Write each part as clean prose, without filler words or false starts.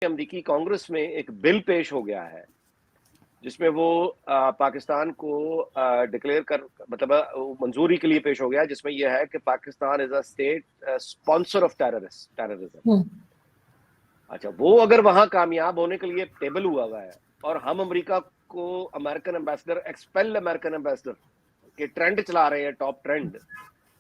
अमेरिकी कांग्रेस में एक बिल पेश हो गया है जिसमें वो पाकिस्तान को डिक्लेयर कर मतलब मंजूरी के लिए पेश हो गया है, जिसमें यह है कि Pakistan is a state sponsor of terrorism. अच्छा, वो अगर वहां कामयाब होने के लिए टेबल हुआ है और हम अमेरिका को American ambassador expel American ambassador के ट्रेंड चला रहे हैं, टॉप ट्रेंड,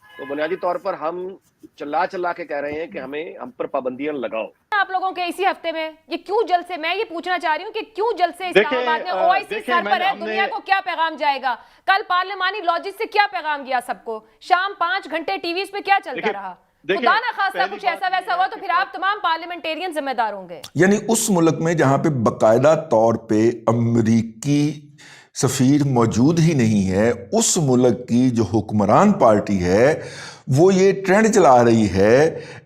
तो बुनियादी तौर पर हम चिल्ला के कह रहे हैं कि हम पर पाबंदियां लगाओ। आप लोगों के इसी हफ्ते में ये क्यों जल्द से, मैं ये पूछना चाह रही हूँ कि क्यों जल्द से इस्लामाबाद में ओआईसी सर पर है, दुनिया को क्या पैगाम जाएगा? कल पार्लिमानी लॉजिक से क्या पैगाम गया सबको? शाम 5 घंटे टीवी पे क्या चलता रहा? खुदा ना खास्ता कुछ ऐसा वैसा हुआ तो फिर आप तमाम पार्लियामेंटेरियन जिम्मेदार होंगे। यानी उस मुल्क में जहां पे बकायदा तौर पे अमरीकी सफीर मौजूद ही नहीं है, उस मुल्क की जो हुक्मरान पार्टी है वो ये ट्रेंड चला रही है,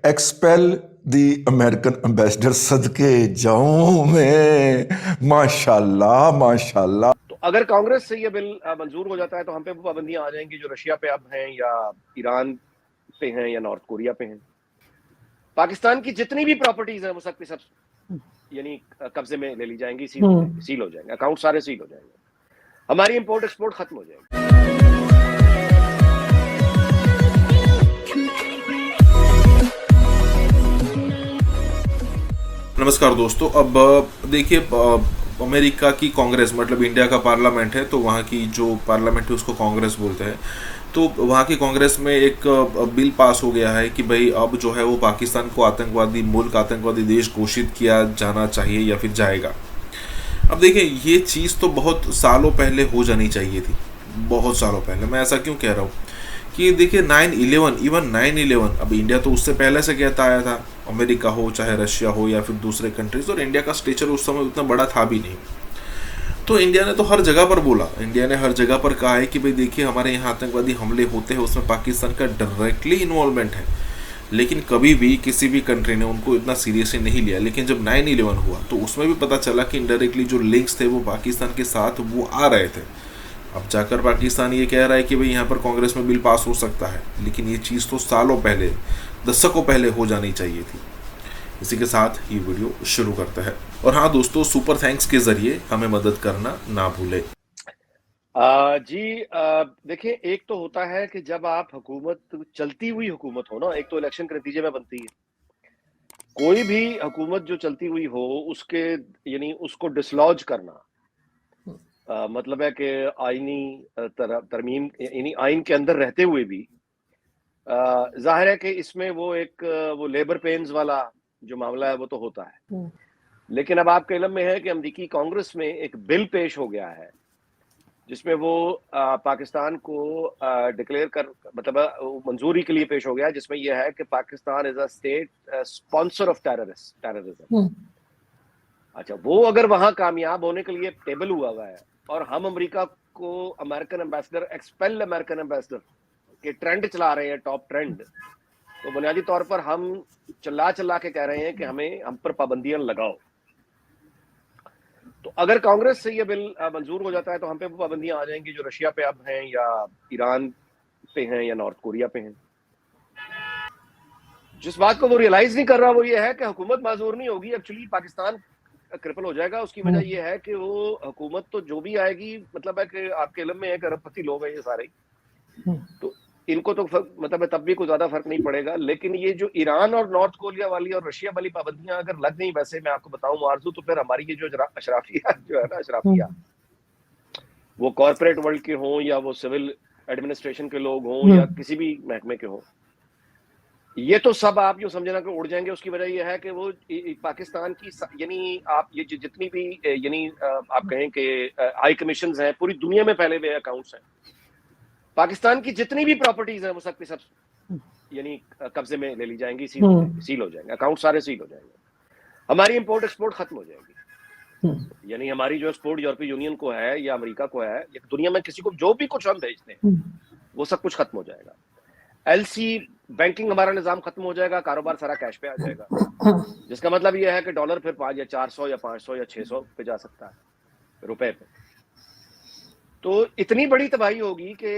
एक्सपेल दी अमेरिकन एम्बेसडर। सदके जाऊं मैं, माशाल्लाह माशाल्लाह। तो अगर कांग्रेस से ये बिल मंजूर हो जाता है तो हम पे वो पाबंदियां आ जाएंगी जो रशिया पे अब हैं या ईरान पे हैं या नॉर्थ कोरिया पे हैं। पाकिस्तान की जितनी भी प्रॉपर्टीज हैं वो सब यानी कब्जे में ले ली जाएंगी, सील हो जाएंगे, अकाउंट सारे सील हो जाएंगे, हमारी इंपोर्ट एक्सपोर्ट खत्म हो जाएगी। नमस्कार दोस्तों, अब देखिए अमेरिका की कांग्रेस मतलब इंडिया का पार्लियामेंट है, तो वहाँ की जो पार्लियामेंट है उसको कांग्रेस बोलते हैं। तो वहाँ की कांग्रेस में एक बिल पास हो गया है कि भाई अब जो है वो पाकिस्तान को आतंकवादी मुल्क, आतंकवादी देश घोषित किया जाना चाहिए या फिर जाएगा। अब देखिए ये चीज़ तो बहुत सालों पहले हो जानी चाहिए थी, बहुत सालों पहले। मैं ऐसा क्यों कह रहा हूँ कि देखिए 9/11 अब इंडिया तो उससे पहले से कहता आया था, अमेरिका हो चाहे रशिया हो या फिर दूसरे कंट्रीज, और इंडिया का स्टेचर उस समय उतना बड़ा था भी नहीं। तो इंडिया ने तो हर जगह पर बोला, इंडिया ने हर जगह पर कहा है कि भाई देखिए हमारे यहाँ आतंकवादी हमले होते हैं उसमें पाकिस्तान का डायरेक्टली इन्वॉल्वमेंट है, लेकिन कभी भी किसी भी कंट्री ने उनको इतना सीरियसली नहीं लिया। लेकिन जब 9/11 हुआ तो उसमें भी पता चला कि इनडायरेक्टली जो लिंक्स थे वो पाकिस्तान के साथ वो आ रहे थे। अब जाकर पाकिस्तान ये कह रहा है कि भाई यहाँ पर कांग्रेस में बिल पास हो सकता है, लेकिन ये चीज़ तो सालों पहले, दशकों पहले हो जानी चाहिए थी। इसी के साथ ये वीडियो शुरू करता है। और हाँ दोस्तों, सुपर थैंक्स के जरिए हमें मदद करना ना भूले। देखिए, एक तो होता है कि जब आप हुकूमत, चलती हुई हुकूमत हो ना, एक तो इलेक्शन के नतीजे में बनती है। कोई भी हुकूमत जो चलती हुई हो उसके यानी उसको डिसलॉज करना मतलब है कि आईनी तरमीम यानी आइन के अंदर रहते हुए भी जाहिर है कि इसमें वो लेबर पेन्स वाला जो मामला है वो तो होता है। लेकिन अब आपके इल्म में है कि अमेरिकी कांग्रेस में एक बिल पेश हो गया है जिसमें वो पाकिस्तान को डिक्लेयर कर मतलब मंजूरी के लिए पेश हो गया है, जिसमें यह है कि Pakistan is a state sponsor of terrorism. अच्छा, वो अगर वहां कामयाब होने के लिए टेबल हुआ है और हम अमेरिका को American ambassador expel American ambassador के ट्रेंड चला रहे हैं, टॉप ट्रेंड, तो बुनियादी तौर पर हम चिल्ला के कह रहे हैं कि हम पर पाबंदियां लगाओ। तो अगर कांग्रेस से ये बिल मंजूर हो जाता है तो हम पे वो पाबंदियां आ जाएंगी जो रशिया पे अब हैं या ईरान पे हैं या नॉर्थ कोरिया पे हैं। जिस बात को वो रियलाइज नहीं कर रहा वो ये है कि हुकूमत माजूर नहीं होगी, एक्चुअली पाकिस्तान क्रिपल हो जाएगा। उसकी वजह ये है कि वो हुकूमत तो जो भी आएगी, मतलब है कि आपके इल्म में है कि अरबपति लोग हैं ये सारे, तो इनको तो मतलब तब भी कोई ज्यादा फर्क नहीं पड़ेगा। लेकिन ये जो ईरान और नॉर्थ कोरिया वाली और रशिया वाली पाबंदियां अगर लग गई, वैसे मैं आपको बताऊं आरजू, तो फिर हमारी ये जो अशराफिया जो है ना, अशराफिया, वो कॉर्पोरेट वर्ल्ड के हों या वो सिविल एडमिनिस्ट्रेशन के लोग हों या किसी भी महकमे के हों, ये तो सब आप जो समझना कि उड़ जाएंगे। उसकी वजह यह है कि वो पाकिस्तान की यानी आप ये जितनी भी यानी आप कहें कि हाई कमीशंस हैं, पूरी दुनिया में फैले हुए अकाउंट्स हैं, पाकिस्तान की जितनी भी प्रॉपर्टीज हैं वो सब यानी कब्जे में ले ली जाएंगी, सील हो जाएंगे, अकाउंट सारे सील हो जाएंगे, हमारी इंपोर्ट एक्सपोर्ट खत्म हो जाएगी। यानी हमारी जो एक्सपोर्ट यूरोपीय यूनियन को है या अमेरिका को है या दुनिया में किसी को जो भी कुछ हम भेजते हैं वो सब कुछ खत्म हो जाएगा। एलसी बैंकिंग हमारा निजाम खत्म हो जाएगा, कारोबार सारा कैश पे आ जाएगा, जिसका मतलब यह है कि डॉलर फिर 5 या 400 या 500 या 600 पे जा सकता है, रुपए पे। तो इतनी बड़ी तबाही होगी कि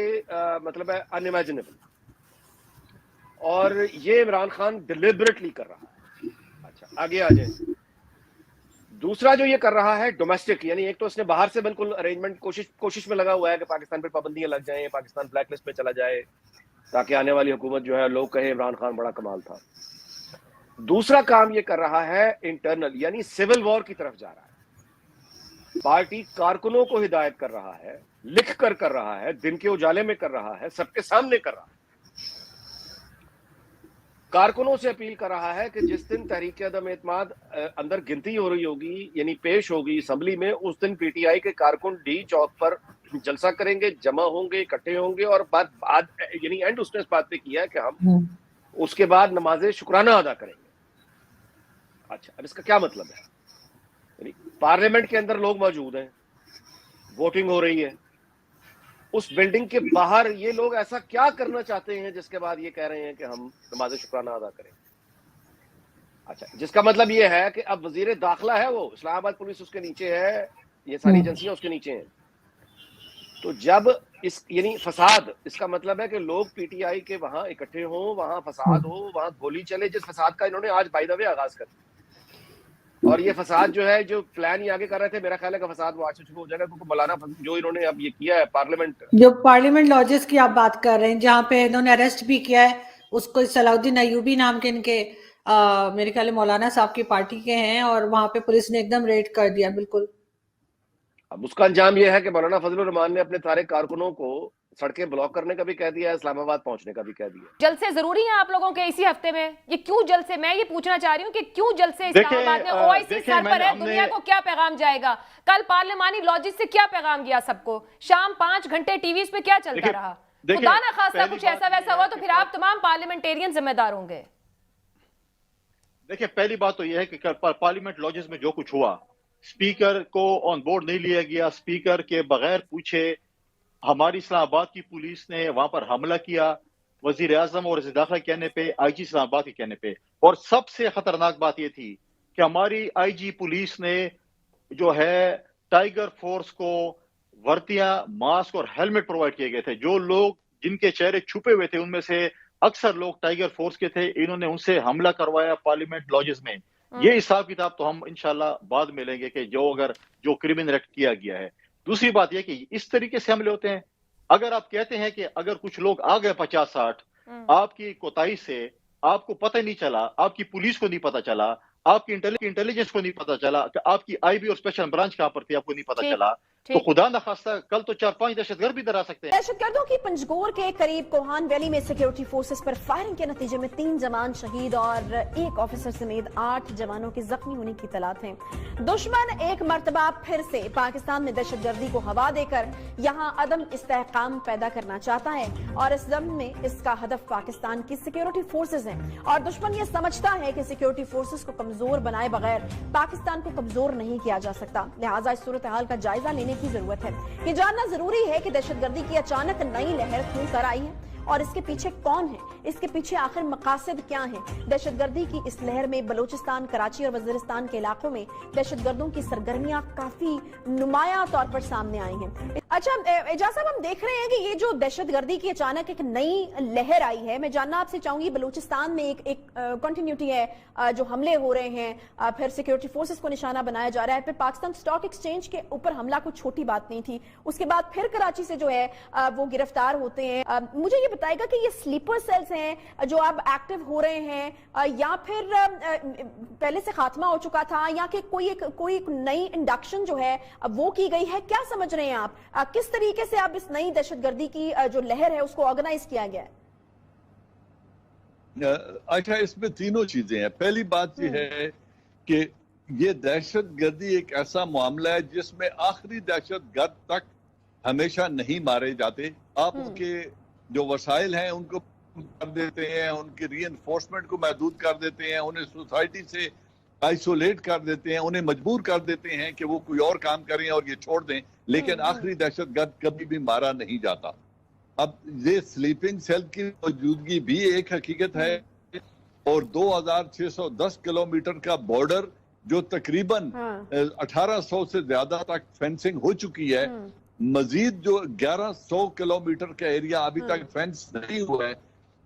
मतलब है अनइमेजिनेबल, और ये इमरान खान डिलिबरेटली कर रहा है। अच्छा, आगे आ जाए। दूसरा जो ये कर रहा है डोमेस्टिक, यानी एक तो इसने बाहर से बिल्कुल अरेंजमेंट कोशिश में लगा हुआ है कि पाकिस्तान पर पाबंदियां लग जाएं, पाकिस्तान ब्लैकलिस्ट में चला जाए, ताकि आने वाली हुकूमत जो है लोग कहे इमरान खान बड़ा कमाल था। दूसरा काम ये कर रहा है इंटरनल, यानी सिविल वॉर की तरफ जा रहा है। पार्टी कारकुनों को हिदायत कर रहा है, लिख कर रहा है, दिन के उजाले में कर रहा है, सबके सामने कर रहा है। कारकुनों से अपील कर रहा है कि जिस दिन तहरीक अदम एतमाद अंदर गिनती हो रही होगी, यानी पेश होगी असेंबली में, उस दिन पीटीआई के कारकुन डी चौक पर जलसा करेंगे, जमा होंगे, इकट्ठे होंगे और बाद यानी एंड उसने इस बात पे किया है कि हम उसके बाद नमाज़े शुक्राना अदा करेंगे। अच्छा, अब इसका क्या मतलब है? यानी पार्लियामेंट के अंदर लोग मौजूद हैं, वोटिंग हो रही है, उस बिल्डिंग के बाहर ये लोग ऐसा क्या करना चाहते हैं जिसके बाद ये कह रहे हैं कि हम नमाज़े शुक्राना अदा करें? अच्छा, जिसका मतलब ये है कि अब वजीर दाखिला है वो, इस्लामाबाद पुलिस उसके नीचे है, ये सारी एजेंसियां उसके नीचे हैं। तो जब इस यानी फसाद, इसका मतलब है कि लोग पीटीआई के वहां इकट्ठे हों, वहां फसाद हो, वहां गोली चले, जिस फसाद का इन्होंने आज बाय द वे आगाज कर दिया। और ये फसाद जो है, जो प्लान ये आगे कर रहे थे, मेरा ख्याल है कि फसाद वो आज से शुरू हो जाएगा, क्योंकि मौलाना जो इन्होंने अब ये किया है पार्लियामेंट लॉजेस की आप बात कर रहे हैं, जहाँ पे इन्होंने अरेस्ट भी किया है उसको, सलाउद्दीन अयूबी नाम के इनके मेरे ख्याल मौलाना साहब की पार्टी के हैं, और वहां पे पुलिस ने एकदम रेड कर दिया। बिल्कुल, अब उसका अंजाम यह है कि मौलाना फजलुर रहमान ने अपने सारे कारकुनों को सड़कें ब्लॉक करने का भी कह दिया है, इस्लामाबाद पहुंचने का भी कह दिया। जलसे जरूरी है आप लोगों के इसी हफ्ते में? ये क्यों जलसे, मैं ये पूछना चाह रही हूँ कि क्यों जलसे इस्लामाबाद में? ओआईसी सर पर है, दुनिया को क्या पैगाम जाएगा? कल पार्लिमानी लॉजिक से क्या पैगाम गया सबको? शाम 5 घंटे टीवी पे क्या चलता रहा? खुदा ना खास्ता कुछ ऐसा वैसा हुआ तो फिर आप तमाम पार्लियामेंटेरियन जिम्मेदार होंगे। देखिए, पहली बात तो यह है कि पार्लियामेंट लॉजेस में जो कुछ हुआ, स्पीकर को ऑन बोर्ड नहीं लिया गया, स्पीकर के बगैर पूछे हमारी इस्लामाबाद की पुलिस ने वहां पर हमला किया, वजीर आजम और वज़ीर दाखिला कहने पे, आईजी इस्लामाबाद के कहने पे। और सबसे खतरनाक बात यह थी कि हमारी आईजी पुलिस ने जो है टाइगर फोर्स को वर्दियां, मास्क और हेलमेट प्रोवाइड किए गए थे। जो लोग जिनके चेहरे छुपे हुए थे उनमें से अक्सर लोग टाइगर फोर्स के थे, इन्होंने उनसे हमला करवाया पार्लियामेंट लॉजेस में। ये हिसाब किताब तो हम इंशाल्लाह बाद में लेंगे कि जो क्रिमिनल एक्ट किया गया है। दूसरी बात यह कि इस तरीके से हमले होते हैं। अगर आप कहते हैं कि अगर कुछ लोग आ गए 50-60, आपकी कोताही से आपको पता ही नहीं चला, आपकी पुलिस को नहीं पता चला, आपकी इंटेलिजेंस को नहीं पता चला कि आपकी आईबी और स्पेशल ब्रांच कहां पर थी, आपको नहीं पता चला, तो खुदा न खास्ता कल तो 4-5 दहशतगर्द भी डरा सकते हैं। दहशतगर्दों की पंजगोर के करीब कोहान वैली में सिक्योरिटी फोर्सेस पर फायरिंग के नतीजे में 3 जवान शहीद और 1 ऑफिसर समेत 8 जवानों के जख्मी होने की इत्तला है। दुश्मन एक मर्तबा फिर से पाकिस्तान में दहशतगर्दी को हवा देकर यहाँ अदम इस्तेहकाम पैदा करना चाहता है, और इस जम में इसका हदफ पाकिस्तान की सिक्योरिटी फोर्सेज हैं। और दुश्मन ये समझता है कि सिक्योरिटी फोर्सेज को कमजोर बनाए बगैर पाकिस्तान को कमजोर नहीं किया जा सकता। लिहाजा इस सूरत हाल का जायजा लेने की जरूरत है। ये जानना जरूरी है कि दहशतगर्दी की अचानक नई लहर क्यों कर आई है और इसके पीछे कौन है, इसके पीछे आखिर मकासद क्या है। दहशतगर्दी की इस लहर में बलूचिस्तान, कराची और वजीरिस्तान के इलाकों में दहशतगर्दों की सरगर्मियां काफी नुमाया तौर पर सामने आई हैं। अच्छा एजाज साहब, हम देख रहे हैं कि ये जो दहशतगर्दी की अचानक एक नई लहर आई है, मैं जानना आपसे चाहूंगी, बलूचिस्तान में एक कंटिन्यूटी है, जो हमले हो रहे हैं, फिर सिक्योरिटी फोर्सेस को निशाना बनाया जा रहा है, फिर पाकिस्तान स्टॉक एक्सचेंज के ऊपर हमला कोई छोटी बात नहीं थी, उसके बाद फिर कराची से जो है वो गिरफ्तार होते हैं। मुझे ये बताएगा कि ये स्लीपर सेल्स हैं जो अब एक्टिव हो रहे हैं, या फिर पहले से खात्मा हो चुका था, या कि कोई नई इंडक्शन जो है वो की गई है? क्या समझ रहे हैं आप, किस तरीके से अब इस नई दहशतगर्दी की जो लहर है उसको ऑर्गेनाइज किया गया है? अच्छा, इसमें तीनों चीजें हैं। पहली बात यह है कि ये दहशतगर्दी एक ऐसा मामला है जिसमें आखिरी दहशतगर्द तक हमेशा नहीं मारे जाते। आप उनके जो वसाइल हैं उनको कर देते हैं, उनके रीइंफोर्समेंट को महदूद कर देते हैं, उन्हें सोसाइटी से आइसोलेट कर देते हैं, उन्हें मजबूर कर देते हैं कि वो कोई और काम करें और ये छोड़ दें, लेकिन आखिरी दहशतगर्द कभी भी मारा नहीं जाता। अब ये स्लीपिंग सेल की मौजूदगी भी एक हकीकत है, और 2610 किलोमीटर का बॉर्डर जो तकरीबन 1800 से ज्यादा तक फेंसिंग हो चुकी है, मजीद जो 1100 किलोमीटर का एरिया अभी तक फेंस नहीं हुआ है,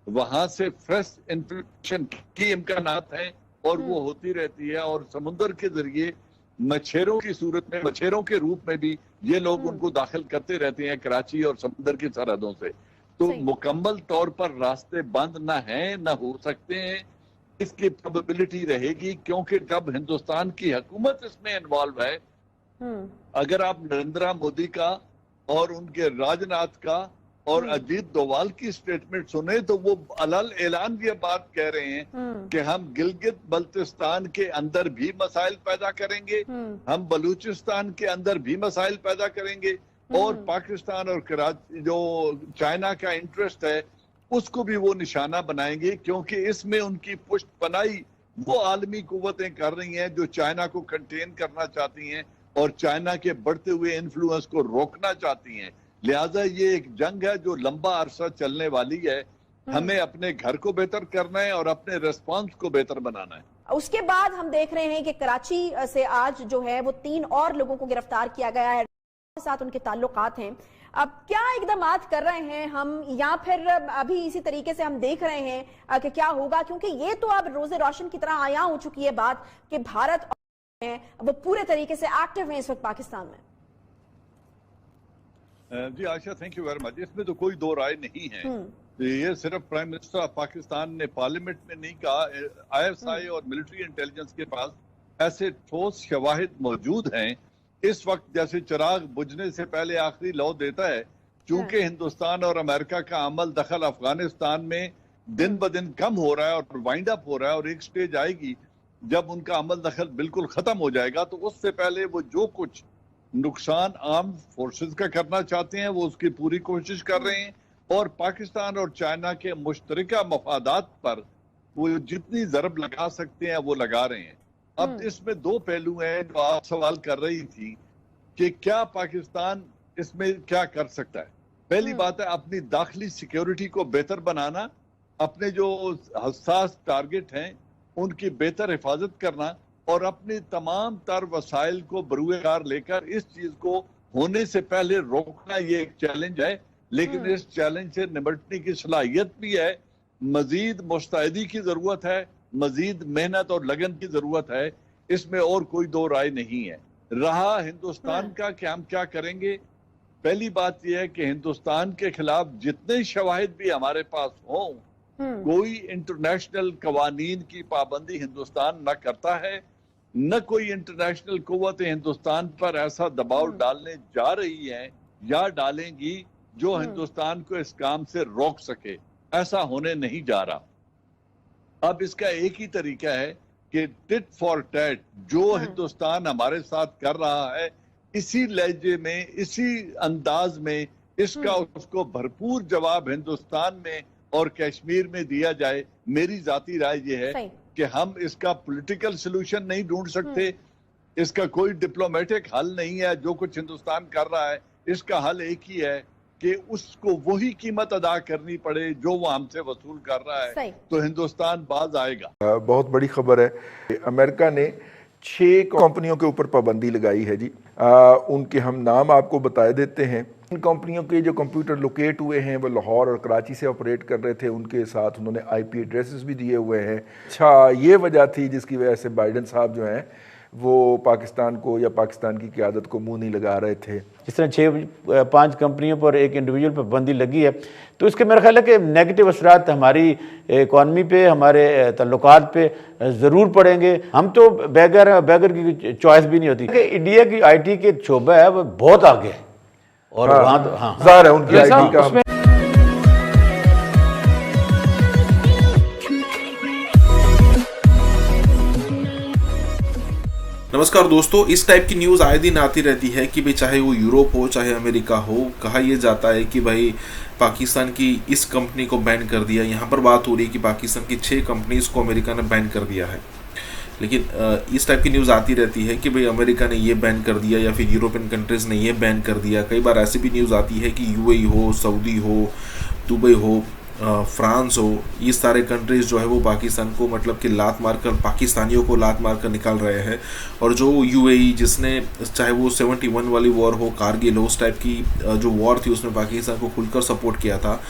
वहां से फ्रेश इन्फेक्शन की इम्कानात हैं और वो होती रहती है। और समुद्र के जरिए मच्छरों की सूरत में, मच्छरों के रूप में भी ये लोग उनको दाखिल करते रहते हैं कराची और समुद्र की सरहदों से। तो मुकम्मल तौर पर रास्ते बंद ना हैं ना हो सकते हैं, इसकी प्रोबेबिलिटी रहेगी, क्योंकि जब हिंदुस्तान की हुकूमत इसमें इन्वॉल्व है, अगर आप नरेंद्र मोदी का और उनके राजनाथ का और अजीत डोवाल की स्टेटमेंट सुने तो वो अलल ऐलान ये बात कह रहे हैं कि हम गिलगित बल्तिस्तान के अंदर भी मसाइल पैदा करेंगे, हम बलूचिस्तान के अंदर भी मसाइल पैदा करेंगे, और पाकिस्तान और कराची जो चाइना का इंटरेस्ट है उसको भी वो निशाना बनाएंगे, क्योंकि इसमें उनकी पुष्ट पनाही वो आलमी कुव्वतें कर रही हैं जो चाइना को कंटेन करना चाहती हैं और चाइना के बढ़ते हुए इन्फ्लुएंस को रोकना चाहती हैं। लिहाजा ये एक जंग है जो लंबा अरसा चलने वाली है। हमें अपने घर को बेहतर करना है और अपने रेस्पॉन्स को बेहतर बनाना है। उसके बाद हम देख रहे हैं कि कराची से आज जो है वो 3 और लोगों को गिरफ्तार किया गया है, साथ उनके ताल्लुकात हैं। अब क्या इकदाम कर रहे हैं हम, या फिर अभी इसी तरीके से हम देख रहे हैं कि क्या होगा, क्योंकि ये तो अब रोजे रोशन की तरह आया हो चुकी है बात कि भारत और वो पूरे तरीके से एक्टिव है इस वक्त पाकिस्तान में। जी आशा, थैंक यू वेरी मच। इसमें तो कोई दो राय नहीं है। ये सिर्फ प्राइम मिनिस्टर ऑफ पाकिस्तान ने पार्लियामेंट में नहीं कहा, ISI और मिलिट्री इंटेलिजेंस के पास ऐसे ठोस शवाहिद मौजूद हैं इस वक्त, जैसे चिराग बुझने से पहले आखिरी लौ देता है। चूंकि हिंदुस्तान और अमेरिका का अमल दखल अफगानिस्तान में दिन ब दिन कम हो रहा है और वाइंड अप हो रहा है, और एक स्टेज आएगी जब उनका अमल दखल बिल्कुल खत्म हो जाएगा, तो उससे पहले वो जो कुछ नुकसान आर्म फोर्सेस का करना चाहते हैं वो उसकी पूरी कोशिश कर रहे हैं, और पाकिस्तान और चाइना के मुश्तरका मफादात पर वो जितनी ज़रब लगा सकते हैं वो लगा रहे हैं। अब इसमें 2 पहलू हैं जो आप सवाल कर रही थी कि क्या पाकिस्तान इसमें क्या कर सकता है। पहली बात है अपनी दाखिली सिक्योरिटी को बेहतर बनाना, अपने जो हसास टारगेट हैं उनकी बेहतर हिफाजत करना, और अपने तमाम तर वसाइल को बरूएकार लेकर इस चीज को होने से पहले रोकना, ये एक चैलेंज है। लेकिन इस चैलेंज से निपटने की सलाहियत भी है। मजीद मुस्तैदी की जरूरत है, मजीद मेहनत और लगन की जरूरत है, इसमें और कोई दो राय नहीं है। रहा हिंदुस्तान का कि हम क्या करेंगे, पहली बात यह है कि हिंदुस्तान के खिलाफ जितने शवाहिद भी हमारे पास हों, कोई इंटरनेशनल कवानीन की पाबंदी हिंदुस्तान न करता है, न कोई इंटरनेशनल कुव्वत हिंदुस्तान पर ऐसा दबाव डालने जा रही है या डालेंगी जो हिंदुस्तान को इस काम से रोक सके। ऐसा होने नहीं जा रहा। अब इसका एक ही तरीका है कि टिट फॉर टैट जो हिंदुस्तान हमारे साथ कर रहा है, इसी लहजे में, इसी अंदाज में इसका उसको भरपूर जवाब हिंदुस्तान में और कश्मीर में दिया जाए। मेरी जाती राय ये है कि हम इसका पॉलिटिकल सलूशन नहीं ढूंढ सकते, इसका कोई डिप्लोमेटिक हल नहीं है। जो कुछ हिंदुस्तान कर रहा है इसका हल एक ही है कि उसको वही कीमत अदा करनी पड़े जो वो हमसे वसूल कर रहा है, तो हिंदुस्तान बाज आएगा। बहुत बड़ी खबर है, अमेरिका ने 6 कंपनियों के ऊपर पाबंदी लगाई है जी। उनके हम नाम आपको बता देते हैं। इन कंपनियों के जो कंप्यूटर लोकेट हुए हैं वो लाहौर और कराची से ऑपरेट कर रहे थे, उनके साथ उन्होंने IP एड्रेसेस भी दिए हुए हैं। अच्छा, ये वजह थी जिसकी वजह से बाइडन साहब जो हैं वो पाकिस्तान को या पाकिस्तान की क़यादत को मुंह नहीं लगा रहे थे। जिस तरह 5 कंपनियों पर एक इंडिविजुअल पर पाबंदी लगी है, तो इसके मेरा ख्याल है कि नेगेटिव असरात हमारी इकॉनमी पे, हमारे ताल्लुकात पे ज़रूर पड़ेंगे। हम तो बैगर की चॉइस भी नहीं होती कि इंडिया की IT के शोबा है वो बहुत आगे है, और वहाँ तो ज़ाहिर है उनकी IT का। नमस्कार दोस्तों, इस टाइप की न्यूज़ आए दिन आती रहती है कि भाई चाहे वो यूरोप हो चाहे अमेरिका हो, कहा यह जाता है कि भाई पाकिस्तान की इस कंपनी को बैन कर दिया। यहाँ पर बात हो रही है कि पाकिस्तान की 6 कंपनीज को अमेरिका ने बैन कर दिया है। लेकिन इस टाइप की न्यूज़ आती रहती है कि भाई अमेरिका ने ये बैन कर दिया या फिर यूरोपियन कंट्रीज़ ने ये बैन कर दिया। कई बार ऐसी भी न्यूज़ आती है कि UAE हो, सऊदी हो, दुबई हो, फ्रांस हो, ये सारे कंट्रीज़ जो है वो पाकिस्तान को मतलब कि लात मारकर, पाकिस्तानियों को लात मारकर निकाल रहे हैं। और जो यूएई, जिसने चाहे वो 71 वाली वॉर हो, कारगिल हो, उस टाइप की जो वॉर थी उसमें पाकिस्तान को खुलकर सपोर्ट किया था,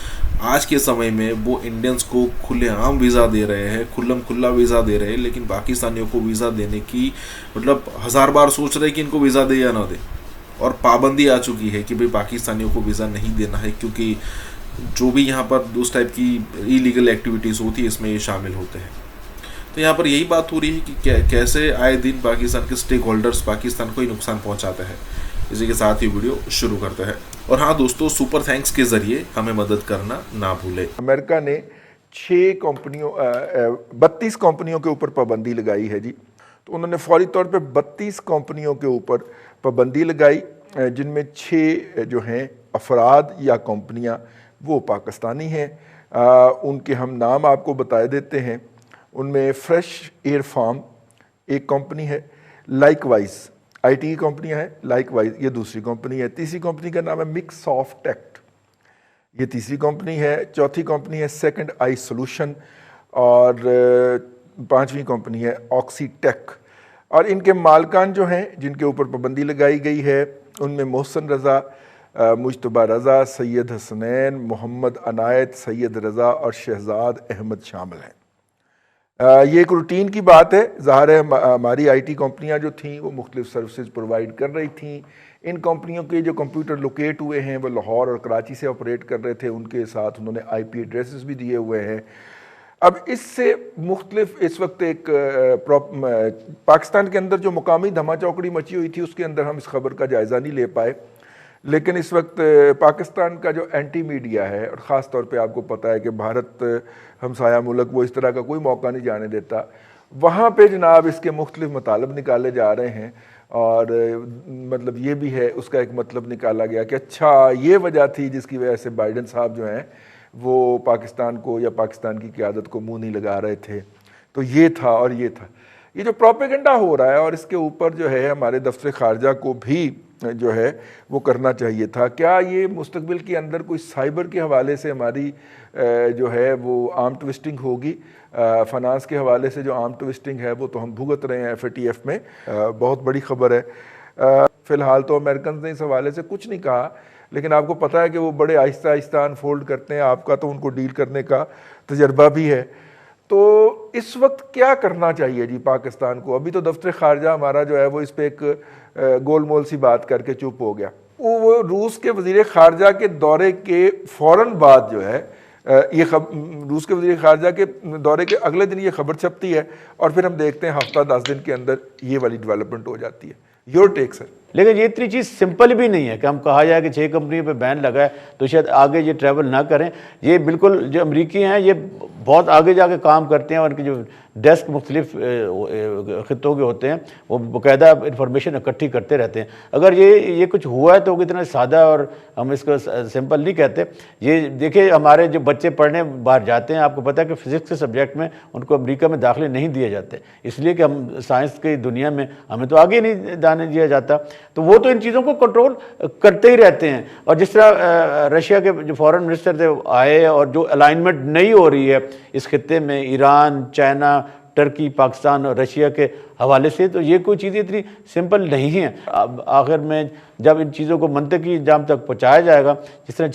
आज के समय में वो इंडियंस को खुलेआम वीज़ा दे रहे हैं, खुल्ला वीज़ा दे रहे हैं, लेकिन पाकिस्तानियों को वीज़ा देने की मतलब 1000 बार सोच रहे हैं कि इनको वीज़ा दे या ना दे। और पाबंदी आ चुकी है कि भाई पाकिस्तानियों को वीज़ा नहीं देना है, क्योंकि जो भी यहाँ पर उस टाइप की इलीगल एक्टिविटीज़ होती है इसमें ये शामिल होते हैं। तो यहाँ पर यही बात हो रही है कि कैसे आए दिन पाकिस्तान के स्टेक होल्डर्स पाकिस्तान को ही नुकसान पहुँचाते हैं। इसी के साथ ही वीडियो शुरू करते हैं। और हाँ दोस्तों, सुपर थैंक्स के ज़रिए हमें मदद करना ना भूलें। अमेरिका ने 32 कंपनियों के ऊपर पाबंदी लगाई है जी। तो उन्होंने फौरी तौर पे 32 कंपनियों के ऊपर पाबंदी लगाई, जिनमें 6 जो हैं अफराद या कंपनियां वो पाकिस्तानी हैं। उनके हम नाम आपको बता देते हैं। उनमें फ्रेश एयर फार्म एक कंपनी है, लाइकवाइज IT की कंपनियां हैं, लाइकवाइज ये दूसरी कंपनी है। तीसरी कंपनी का नाम है मिक्सॉफ्टेक्ट, ये तीसरी कंपनी है। चौथी कंपनी है सेकंड आई सोल्यूशन और 5वीं कंपनी है ऑक्सीटेक। और इनके मालकान जो हैं जिनके ऊपर पाबंदी लगाई गई है उनमें मोहसन रज़ा, मुश्तबा रज़ा, सैयद हसनैन, मोहम्मद अनायत, सैयद रज़ा और शहजाद अहमद शामिल हैं। ये एक रूटीन की बात है। ज़ाहिर है हमारी IT कंपनियां जो थीं वो मुख्तलिफ सर्विसेज प्रोवाइड कर रही थीं। इन कंपनियों के जो कंप्यूटर लोकेट हुए हैं वो लाहौर और कराची से ऑपरेट कर रहे थे, उनके साथ उन्होंने IP एड्रेसेस भी दिए हुए हैं। अब इससे मुख्तलिफ इस वक्त एक पाकिस्तान के अंदर जो मुकामी धमा चौकड़ी मची हुई थी उसके अंदर हम इस खबर का जायज़ा नहीं ले पाए, लेकिन इस वक्त पाकिस्तान का जो एंटी मीडिया है, और ख़ास तौर पे आपको पता है कि भारत हमसाया मुल्क वो इस तरह का कोई मौका नहीं जाने देता, वहाँ पे जनाब इसके मुख्तलिफ मतलब निकाले जा रहे हैं। और मतलब ये भी है, उसका एक मतलब निकाला गया कि अच्छा ये वजह थी जिसकी वजह से बाइडन साहब जो हैं वो पाकिस्तान को या पाकिस्तान की क़यादत को मुँह नहीं लगा रहे थे। तो ये था और ये था, ये जो प्रोपेगेंडा हो रहा है, और इसके ऊपर जो है हमारे दफ्तर ख़ारजा को भी जो है वो करना चाहिए था। क्या ये मुस्तकबिल के अंदर कोई साइबर के हवाले से हमारी जो है वो आर्म ट्विस्टिंग होगी? फाइनेंस के हवाले से जो आर्म ट्विस्टिंग है वो तो हम भुगत रहे हैं FATF में, बहुत बड़ी खबर है। फ़िलहाल तो अमेरिकन ने इस हवाले से कुछ नहीं कहा, लेकिन आपको पता है कि वो बड़े आहिस्ता आहिस्ता अनफोल्ड करते हैं। आपका तो उनको डील करने का तजर्बा भी है। तो इस वक्त क्या करना चाहिए जी पाकिस्तान को? अभी तो दफ्तर ख़ारजा हमारा जो है वो इस पर एक गोलमोल सी बात करके चुप हो गया। वो रूस के वज़ीर ख़ारजा के दौरे के फ़ौरन बाद जो है रूस के वज़ीर ख़ारजा के दौरे के अगले दिन ये खबर छपती है, और फिर हम देखते हैं हफ्ता 10 दिन के अंदर ये वाली डेवलपमेंट हो जाती है। Your take sir. लेकिन ये इतनी चीज़ सिंपल भी नहीं है कि हम कहा जाए कि 6 कंपनियों पे बैन लगा है तो शायद आगे ये ट्रैवल ना करें। ये बिल्कुल जो अमरीकी हैं ये बहुत आगे जाके काम करते हैं, और उनके जो डेस्क मुख्तलिफ ख़ित्तों के होते हैं वो बाकायदा इंफॉर्मेशन इकट्ठी करते रहते हैं। अगर ये कुछ हुआ है तो वो इतना सादा और हम इसको सिंपल नहीं कहते। ये देखिए हमारे जो बच्चे पढ़ने बाहर जाते हैं, आपको पता है कि फ़िज़िक्स के सब्जेक्ट में उनको अमेरिका में दाखिले नहीं दिए जाते, इसलिए कि हम साइंस की दुनिया में हमें तो आगे नहीं जाने दिया जाता। तो वो तो इन चीज़ों को कंट्रोल करते ही रहते हैं। और जिस तरह रशिया के जो फॉरेन मिनिस्टर थे आए, और जो अलाइनमेंट नहीं हो रही है इस खित्ते में ईरान, चाइना, टर्की, पाकिस्तान और रशिया के हवाले से, तो ये कोई चीज़ें इतनी सिंपल नहीं हैं। अब आखिर में जब इन चीज़ों को मंतकी इंजाम तक पहुँचाया जाएगा, जिस तरह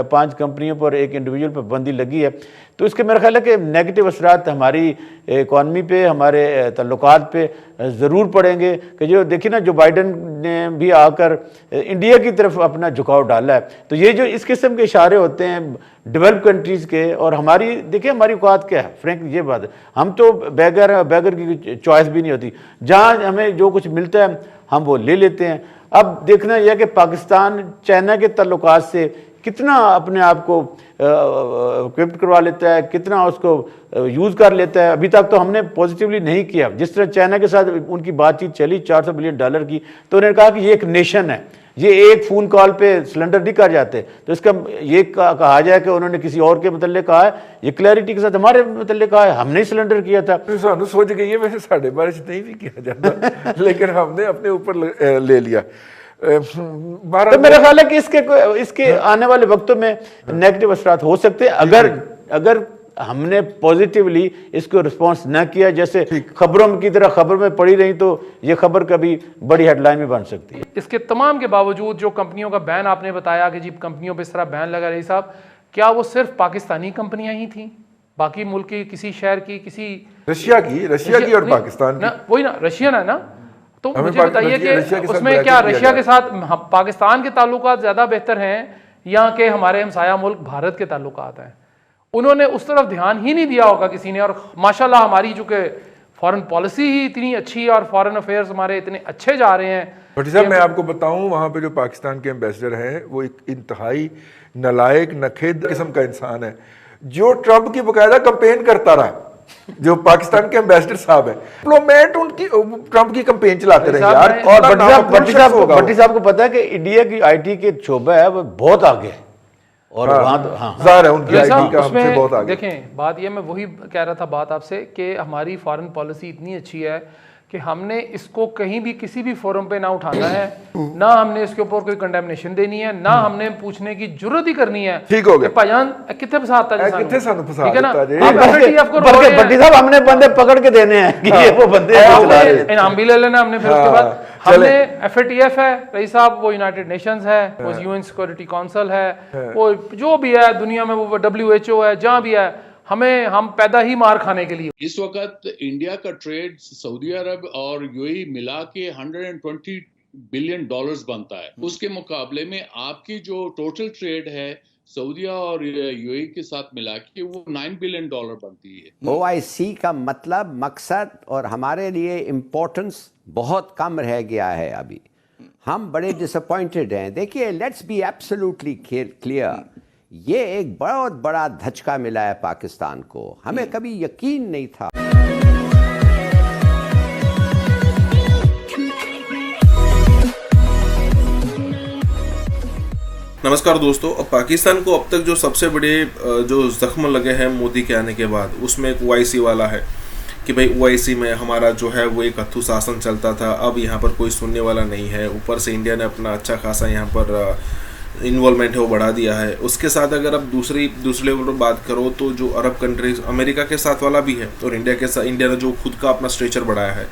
5 कंपनियों पर एक इंडिविजुअल पर पाबंदी लगी है, तो इसके मेरा ख्याल है कि नेगेटिव असरात हमारी इकॉनमी पे, हमारे तल्लुकात पे ज़रूर पड़ेंगे। कि जो देखिए ना, जो बाइडन ने भी आकर इंडिया की तरफ अपना झुकाव डाला है, तो ये जो इस किस्म के इशारे होते हैं डेवलप कंट्रीज़ के, और हमारी देखिए हमारी औकात क्या है, फ्रैंक ये बात है, हम तो बैगर की चॉइस भी नहीं होती। जहाँ हमें जो कुछ मिलता है हम वो ले लेते हैं। अब देखना यह कि पाकिस्तान चाइना के तल्लुकात से कितना अपने आप को इक्विप्ड करवा लेता है, कितना उसको यूज़ कर लेता है। अभी तक तो हमने पॉजिटिवली नहीं किया। जिस तरह चाइना के साथ उनकी बातचीत चली $400 बिलियन की, तो उन्होंने कहा कि ये एक नेशन है, ये एक फ़ोन कॉल पे सिलेंडर नहीं कर जाते। तो इसका ये कहा जाए कि उन्होंने किसी और के मतलब कहा है, ये क्लैरिटी के साथ हमारे मतलब कहा है, हमने ही सिलेंडर किया था। सानू सोच गई है, वैसे साढ़े बारे नहीं भी किया जाता लेकिन हमने अपने ऊपर ले लिया। तो मेरा ख्याल है कि इसके आने वाले वक्तों में नेगेटिव असरात हो सकते हैं अगर हमने पॉजिटिवली इसको रिस्पांस न किया, जैसे खबरों की तरह खबर में पड़ी रही तो ये खबर कभी बड़ी हेडलाइन में बन सकती है। इसके तमाम के बावजूद जो कंपनियों का बैन आपने बताया कि जी कंपनियों पे इस तरह बैन लगा रही साहब, क्या वो सिर्फ पाकिस्तानी कंपनियां ही थी? बाकी मुल्क की किसी शहर की, किसी रशिया की और पाकिस्तान की, वही ना, रशियन है ना? तो मुझे बताइए कि उसमें क्या रशिया के साथ पाकिस्तान के ताल्लुकात ज्यादा बेहतर हैं या कि हमारे हमसाया मुल्क भारत के ताल्लुकात हैं? उन्होंने उस तरफ ध्यान ही नहीं दिया होगा किसी ने। और माशाल्लाह हमारी चूंकि फॉरेन पॉलिसी ही इतनी अच्छी है और फॉरेन अफेयर्स हमारे इतने अच्छे जा रहे हैं। भट्टी साहब, मैं आपको बताऊं, वहां पे जो पाकिस्तान के एम्बेसडर हैं वो एक इंतहाई नलायक नखेद किस्म का इंसान है, जो ट्रंप की बकायदा कंपेन करता रहा। जो पाकिस्तान के एम्बेसडर साहब है, डिप्लोमेट उनकी ट्रंप की कंपेन चलाते रहे यार। और भट्टी साहब को पता है कि इंडिया की आईटी के शोबा है वो बहुत आगे है और वहां तो ज़ाहिर है उनकी आईटी का हमसे बहुत आगे। देखें बात ये, मैं वही कह रहा था बात आपसे कि हमारी फॉरेन पॉलिसी इतनी अच्छी है कि हमने इसको कहीं भी किसी भी फोरम पे ना उठाना है, ना हमने इसके ऊपर कोई कंडेमनेशन देनी है, ना हमने पूछने की जरूरत ही करनी है। ठीक हो गया भाईजान, कितने फसाता है, कितने सानू फसा ठीक है ना? भट्टी साहब हमने बंदे पकड़ के देने हैं कि ये वो बंदे इनाम भी ले लेना हमने। फिर उसके बाद हमने FATF है रईस साहब, वो यूनाइटेड नेशंस है, वो UN सिक्योरिटी काउंसिल है, वो जो भी है दुनिया में, वो WHO है, जहां भी है, हम पैदा ही मार खाने के लिए। इस वक्त इंडिया का ट्रेड सऊदी अरब और UAE मिला के $120 बिलियन बनता है। उसके मुकाबले में आपकी जो टोटल ट्रेड है सऊदीया और UAE के साथ मिला के वो $9 बिलियन बनती है। OIC का मतलब, मकसद और हमारे लिए इम्पोर्टेंस बहुत कम रह गया है अभी। हम बड़े डिसअपॉइंटेड हैं। देखिए, लेट्स बी एब्सोल्युटली क्लियर, ये एक बहुत बड़ा धचका मिला है पाकिस्तान को। हमें कभी यकीन नहीं था। नमस्कार दोस्तों, अब पाकिस्तान को अब तक जो सबसे बड़े जो जख्म लगे हैं मोदी के आने के बाद, उसमें एक OIC वाला है कि भाई OIC में हमारा जो है वो एक हत्थू शासन चलता था, अब यहाँ पर कोई सुनने वाला नहीं है। ऊपर से इंडिया ने अपना अच्छा खासा यहाँ पर इन्वॉल्वमेंट है वो बढ़ा दिया है। उसके साथ अगर अब दूसरे लेवल पर बात करो तो जो अरब कंट्रीज, अमेरिका के साथ वाला भी है और इंडिया के साथ, इंडिया ने जो खुद का अपना स्ट्रेचर बढ़ाया है।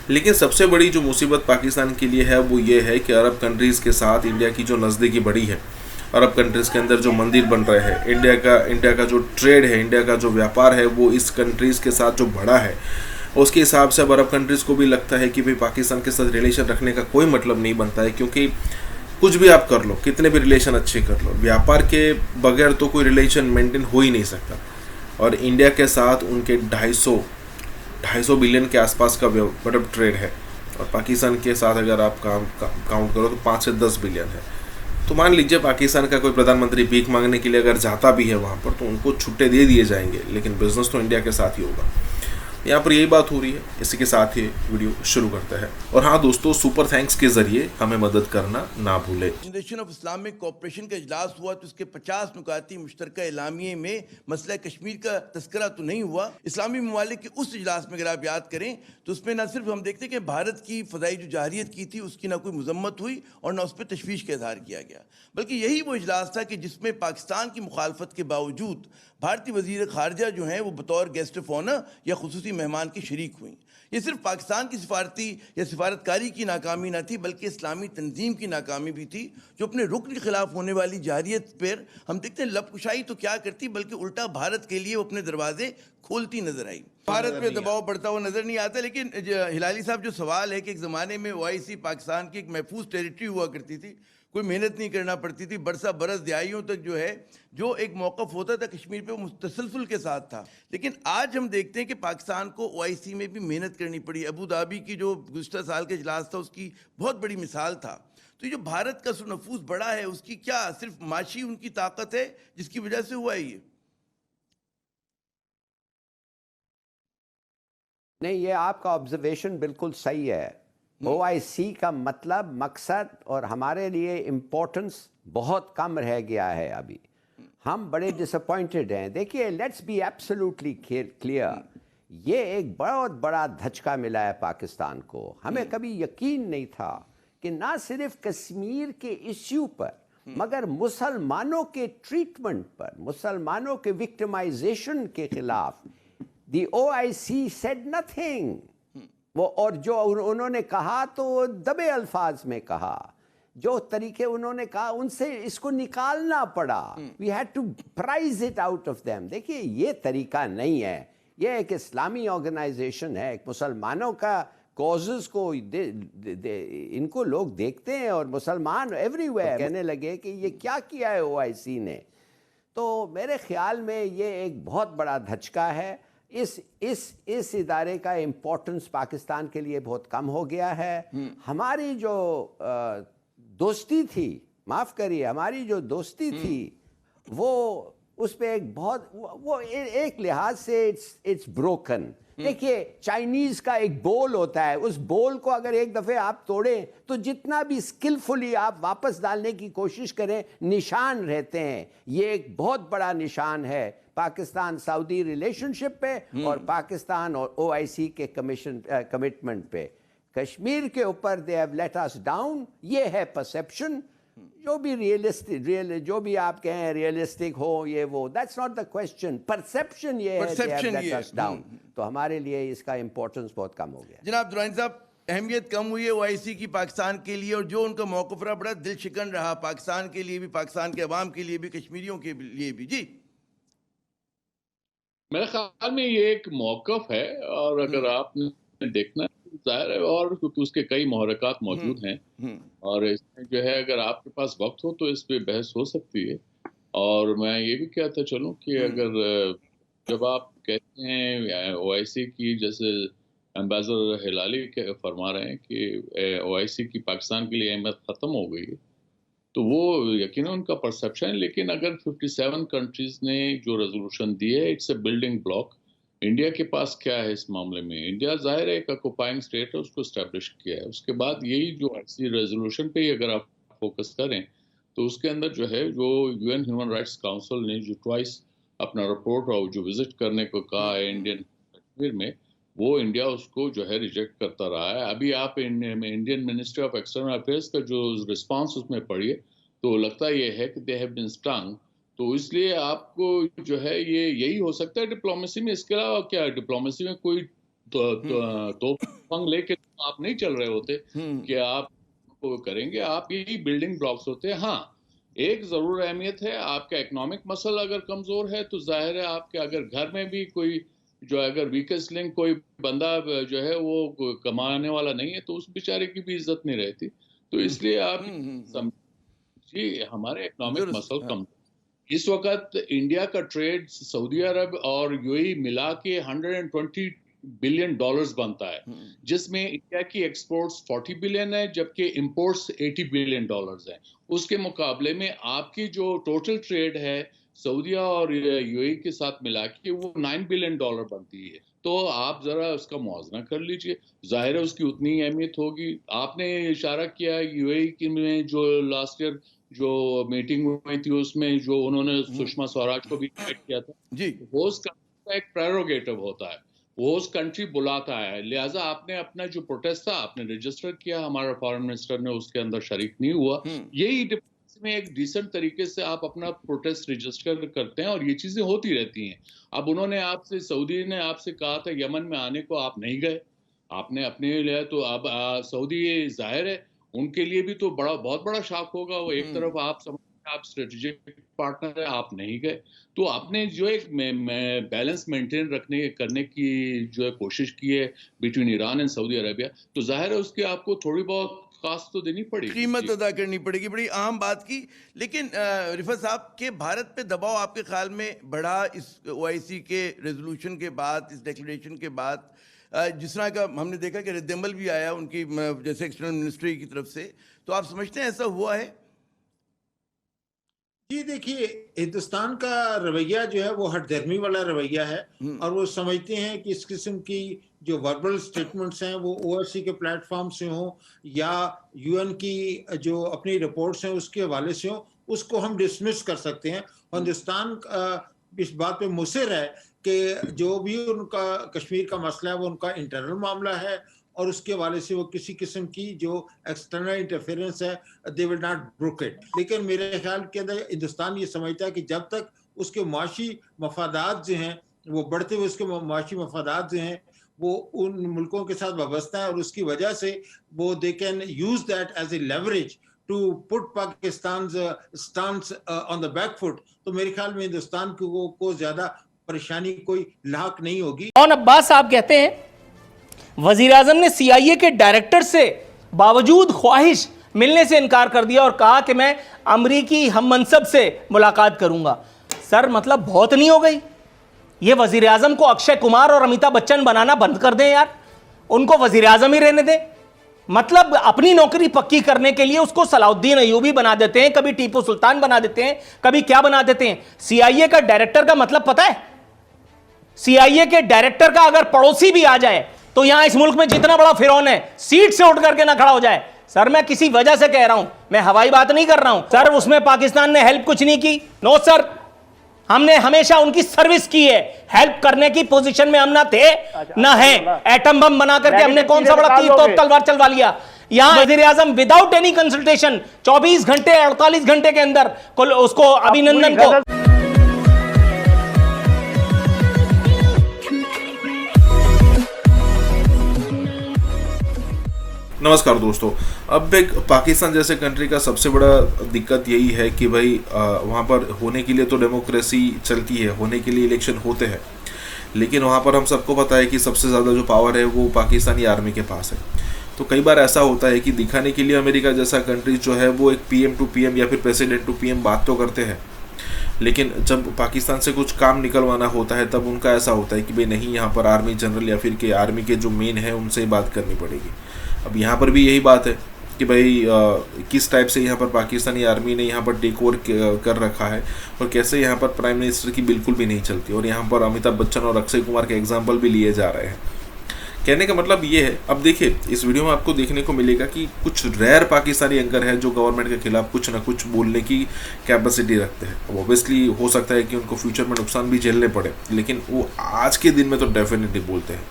लेकिन सबसे बड़ी जो मुसीबत पाकिस्तान के लिए है वो ये है कि अरब कंट्रीज़ के साथ इंडिया की जो नज़दीकी बढ़ी है, अरब कंट्रीज़ के अंदर जो मंदिर बन रहे हैं, इंडिया का जो ट्रेड है, इंडिया का जो व्यापार है वो इस कंट्रीज़ के साथ जो बढ़ा है, उसके हिसाब से अब अरब कंट्रीज़ को भी लगता है कि भाई पाकिस्तान के साथ रिलेशन रखने का कोई मतलब नहीं बनता है, क्योंकि कुछ भी आप कर लो, कितने भी रिलेशन अच्छे कर लो, व्यापार के बगैर तो कोई रिलेशन मेंटेन हो ही नहीं सकता। और इंडिया के साथ उनके 250 बिलियन के आसपास का मतलब ट्रेड है, और पाकिस्तान के साथ अगर आप काउंट करो तो 5 से 10 बिलियन है। तो मान लीजिए पाकिस्तान का कोई प्रधानमंत्री भीख मांगने के लिए अगर जाता भी है वहाँ पर, तो उनको छुट्टे दे दिए जाएंगे, लेकिन बिजनेस तो इंडिया के साथ ही होगा। यहाँ पर यही बात हो रही है। इसी के साथ ही वीडियो शुरू करते हैं। और हाँ दोस्तों, सुपर थैंक्स के जरिए हमें मदद करना ना भूले। जनरेशन ऑफ इस्लामिक कोऑपरेशन का इजलास हुआ तो इसके 50 नुकाती मुश्तरका एलामिये में मसला कश्मीर का तस्करा तो नहीं हुआ। इस्लामी ममालिक के उस इजलास में अगर आप याद करें तो उसमें न सिर्फ हम देखते कि भारत की फ़दाई जो जाहिरियत की थी उसकी ना कोई मजम्मत हुई और ना उस पर तशवीश का इजहार किया गया, बल्कि यही वो इजलास था कि जिसमें पाकिस्तान की मुखालफत के बावजूद भारतीय वज़ीर ख़ारजा जो हैं वो बतौर गेस्ट ऑफ ऑनर या खुसूसी मेहमान के शरीक हुई। ये सिर्फ पाकिस्तान की सिफारती या सिफारतकारी की नाकामी ना थी, बल्कि इस्लामी तंजीम की नाकामी भी थी, जो अपने रुकन के खिलाफ होने वाली जारियत पर हम देखते हैं लबकुशाई तो क्या करती, बल्कि उल्टा भारत के लिए वो अपने दरवाजे खोलती नजर आई। भारत पे दबाव बढ़ता हुआ नजर नहीं आता। लेकिन हिलाली साहब, जो सवाल है कि एक ज़माने में OIC पाकिस्तान की एक महफूज टेरिटरी हुआ करती थी, कोई मेहनत नहीं करना पड़ती थी, बरसा बरस दिहाइयों तक जो है जो एक मौक़िफ़ होता था कश्मीर पे वो तसलसल के साथ था। लेकिन आज हम देखते हैं कि पाकिस्तान को OIC में भी मेहनत करनी पड़ी। अबू धाबी की जो गुज़श्ता साल का इजलास था उसकी बहुत बड़ी मिसाल था। तो जो भारत का नफूस बड़ा है उसकी क्या सिर्फ माशी उनकी ताकत है जिसकी वजह से हुआ ये? नहीं, ये आपका ऑब्जर्वेशन बिल्कुल सही है। OIC का मतलब, मकसद और हमारे लिए इम्पोर्टेंस बहुत कम रह गया है अभी। हम बड़े डिसअपॉइंटेड हैं। देखिए, लेट्स बी एब्सोल्युटली क्लियर, ये एक बहुत बड़ा धचका मिला है पाकिस्तान को। हमें कभी यकीन नहीं था कि ना सिर्फ कश्मीर के इश्यू पर मगर मुसलमानों के ट्रीटमेंट पर, मुसलमानों के विक्टिमाइजेशन के खिलाफ दी OIC सेड नथिंग। वो और जो उन्होंने कहा तो दबे अल्फाज में कहा, जो तरीके उन्होंने कहा उनसे इसको निकालना पड़ा। We had to prize it out of them. देखिए ये तरीका नहीं है, ये एक इस्लामी ऑर्गेनाइजेशन है, एक मुसलमानों का कॉजेस को इनको लोग देखते हैं और मुसलमान एवरीवेयर कहने लगे कि ये क्या किया है OIC ने। तो मेरे ख्याल में ये एक बहुत बड़ा धचका है। इस इदारे का इम्पोर्टेंस पाकिस्तान के लिए बहुत कम हो गया है। हमारी जो दोस्ती थी, माफ़ करिए, हमारी जो दोस्ती थी वो उस पर एक बहुत वो एक लिहाज से इट्स ब्रोकन। देखिए चाइनीज का एक बोल होता है, उस बोल को अगर एक दफे आप तोड़ें तो जितना भी स्किलफुली आप वापस डालने की कोशिश करें निशान रहते हैं। ये एक बहुत बड़ा निशान है पाकिस्तान सऊदी रिलेशनशिप पे और पाकिस्तान और OIC के कमिटमेंट पे। कश्मीर के ऊपर they have let us down, ये है परसेप्शन। जो भी जो भी आप कहें रियलिस्टिक हो ये वो, that's not the question. Perception ये है they have let us down. तो हमारे लिए इसका इंपॉर्टेंस बहुत कम हो गया। जनाब दुरानी साहब, अहमियत कम हुई है OIC की पाकिस्तान के लिए, और जो उनका मौक़िफ़ रहा बड़ा दिल शिकन रहा पाकिस्तान के लिए भी, पाकिस्तान के अवाम के लिए भी, कश्मीरियों के लिए भी। जी मेरे ख्याल में ये एक मौक़िफ़ है, और अगर आपने देखना जाहिर है, और क्योंकि उसके कई मुहर्रिकात मौजूद हैं, और इसमें जो है अगर आपके पास वक्त हो तो इस पे बहस हो सकती है। और मैं ये भी कहता चलूँ कि अगर जब आप कहते हैं OIC की, जैसे एम्बेसडर हिलाली फरमा रहे हैं कि OIC की पाकिस्तान के लिए अहमियत ख़त्म हो गई है, तो वो यकीनन उनका परसेप्शन है। लेकिन अगर 57 कंट्रीज़ ने जो रेजोल्यूशन दी है, it's a building block. India के पास क्या है इस मामले में? इंडिया जाहिर है एक ऑक्युपाइंग स्टेट है, उसको इस्टेब्लिश किया है। उसके बाद यही जो ऐसी रेजोल्यूशन पे ही अगर आप फोकस करें तो उसके अंदर जो है, जो UN ह्यूमन राइट्स काउंसिल ने जो ट्वाइस अपना रिपोर्ट और जो विजिट करने को कहा है इंडियन कश्मीर में, वो इंडिया उसको जो है रिजेक्ट करता रहा है। अभी आप Indian ministry of external affairs का जो रिस्पॉन्स उसमें पढ़िए तो लगता ये है कि दे हैव बीन स्टंग। तो इसलिए आपको जो है ये यही हो सकता है डिप्लोमेसी में। इसके अलावा क्या, डिप्लोमेसी में कोई तो पंग लेके आप नहीं चल रहे होते कि आप को करेंगे, आप यही बिल्डिंग ब्लॉक्स होते हैं। हाँ, एक जरूर अहमियत है, आपका इकोनॉमिक मसल अगर कमजोर है तो जाहिर है आपके अगर घर में भी कोई जो अगर वीकेस्ट लिंक कोई बंदा जो है वो कमाने वाला नहीं है तो उस बेचारे की भी इज्जत नहीं रहती। तो इसलिए आप समझिए हमारे इकोनॉमिक मसल कम। इस वक्त इंडिया का ट्रेड सऊदी अरब और UAE मिला के $120 बिलियन बनता है, जिसमें इंडिया की एक्सपोर्ट्स 40 बिलियन है जबकि इंपोर्ट्स 80 बिलियन डॉलर्स हैं। उसके मुकाबले में आपकी जो टोटल ट्रेड है सऊदीया और UAE के साथ मिला के वो $9 बिलियन बनती है। तो आप जरा उसका मुआवजा कर लीजिए, जाहिर है उसकी उतनी अहमियत होगी। आपने इशारा किया UAE में जो लास्ट ईयर जो मीटिंग हुई थी उसमें जो उन्होंने सुषमा स्वराज को भी इनवाइट किया था जी, होस्ट कंट्री का एक प्रेरोगेटिव होता है, होस्ट कंट्री बुलाता है। लिहाजा आपने अपना जो प्रोटेस्ट था आपने रजिस्टर किया, हमारा फॉरेन मिनिस्टर ने उसके अंदर शरीक नहीं हुआ। यही डिप्लोमेसी में एक डिसेंट तरीके से आप अपना प्रोटेस्ट रजिस्टर करते हैं और ये चीजें होती रहती हैं। अब उन्होंने आपसे, सऊदी ने आपसे कहा था यमन में आने को, आप नहीं गए, आपने अपने लिए, तो अब सऊदी जाहिर है उनके लिए भी तो बहुत बड़ा शॉक होगा। वो एक तरफ आप आप स्ट्रेटेजिक पार्टनर है, आप नहीं गए, तो आपने जो एक बैलेंस मेंटेन करने की जो है कोशिश की है between Iran and Saudi Arabia, तो जाहिर है उसकी आपको थोड़ी बहुत कास्ट तो देनी पड़ेगी, कीमत अदा करनी पड़ेगी। बड़ी अहम बात की। लेकिन रिफत साहब के भारत पे दबाव आपके ख्याल में बढ़ा इस OIC के रेजोल्यूशन के बाद, इस डिक्लेरेशन के बाद? जिस तरह का हमने देखा कि रद्दमल भी आया उनकी जैसे एक्सटर्नल मिनिस्ट्री की तरफ से, तो आप समझते हैं ऐसा हुआ है? जी देखिए, हिंदुस्तान का रवैया जो है वो हठधर्मी वाला रवैया है और वो समझते हैं कि इस किस्म की जो वर्बल स्टेटमेंट्स हैं वो OIC के प्लेटफॉर्म से हों या UN की जो अपनी रिपोर्ट्स हैं उसके हवाले से हों, उसको हम डिसमिस कर सकते हैं। हिंदुस्तान इस बात पे मुसिर है कि जो भी उनका कश्मीर का मसला है वो उनका इंटरनल मामला है और उसके हवाले से वो किसी किस्म की जो एक्सटर्नल इंटरफेरेंस है they will not broke it. लेकिन मेरे ख्याल के अंदर हिंदुस्तान ये समझता है कि जब तक उसके माशी मफादात जो हैं वो बढ़ते हुए उसके माशी मफादात जो हैं वो उन मुल्कों के साथ वाबस्ता है और उसकी वजह से वो they can use that as a leverage to put Pakistan stance on the back foot, तो मेरे ख्याल में हिंदुस्तान को ज्यादा परेशानी कोई लाक नहीं होगी। और अब्बास साहब कहते हैं वजीर आजम ने CIA के डायरेक्टर से बावजूद ख्वाहिश मिलने से इनकार कर दिया और कहा कि मैं अमरीकी हम मनसब से मुलाकात करूंगा। सर मतलब बहुत नहीं हो गई? ये वजीर आजम को अक्षय कुमार और अमिताभ बच्चन बनाना बंद कर दें यार, उनको वजीर आजम ही रहने दें। मतलब अपनी नौकरी पक्की करने के लिए उसको सलाउद्दीन अयूबी बना देते हैं, कभी टीपू सुल्तान बना देते हैं, कभी क्या बना देते हैं। CIA का डायरेक्टर का मतलब पता है? CIA के डायरेक्टर का अगर पड़ोसी भी आ जाए तो यहां इस मुल्क में जितना बड़ा फिरौन है सीट से उठ करके ना खड़ा हो जाए। सर मैं किसी वजह से कह रहा हूं, मैं हवाई बात नहीं कर रहा हूं सर। उसमें पाकिस्तान ने हेल्प कुछ नहीं की। नो सर, हमने हमेशा उनकी सर्विस की है, हेल्प करने की पोजीशन में हम ना थे ना है। एटम बम बना करके हमने कौन सा बड़ा तीर तोप तलवार चलवा लिया? यहां वजीर आजम विदाउट एनी कंसल्टेशन 24 घंटे 48 घंटे के अंदर उसको अभिनंदन को। नमस्कार दोस्तों, अब एक पाकिस्तान जैसे कंट्री का सबसे बड़ा दिक्कत यही है कि भाई वहाँ पर होने के लिए तो डेमोक्रेसी चलती है, होने के लिए इलेक्शन होते हैं, लेकिन वहाँ पर हम सबको पता है कि सबसे ज़्यादा जो पावर है वो पाकिस्तानी आर्मी के पास है। तो कई बार ऐसा होता है कि दिखाने के लिए अमेरिका जैसा कंट्री जो है वो एक PM टू PM या फिर प्रेसिडेंट टू PM बात तो करते हैं, लेकिन जब पाकिस्तान से कुछ काम निकलवाना होता है तब उनका ऐसा होता है कि भाई नहीं, यहाँ पर आर्मी जनरल या फिर के आर्मी के जो मेन है उनसे ही बात करनी पड़ेगी। अब यहाँ पर भी यही बात है कि भाई किस टाइप से यहाँ पर पाकिस्तानी आर्मी ने यहाँ पर टेक ओवर कर रखा है और कैसे यहाँ पर प्राइम मिनिस्टर की बिल्कुल भी नहीं चलती, और यहाँ पर अमिताभ बच्चन और अक्षय कुमार के एग्जाम्पल भी लिए जा रहे हैं। कहने का मतलब ये है, अब देखिए इस वीडियो में आपको देखने को मिलेगा कि कुछ रेयर पाकिस्तानी एंकर है जो गवर्नमेंट के खिलाफ कुछ ना कुछ बोलने की कैपेसिटी रखते हैं। अब ऑब्वियसली हो सकता है कि उनको फ्यूचर में नुकसान भी झेलने पड़े, लेकिन वो आज के दिन में तो डेफिनेटली बोलते हैं,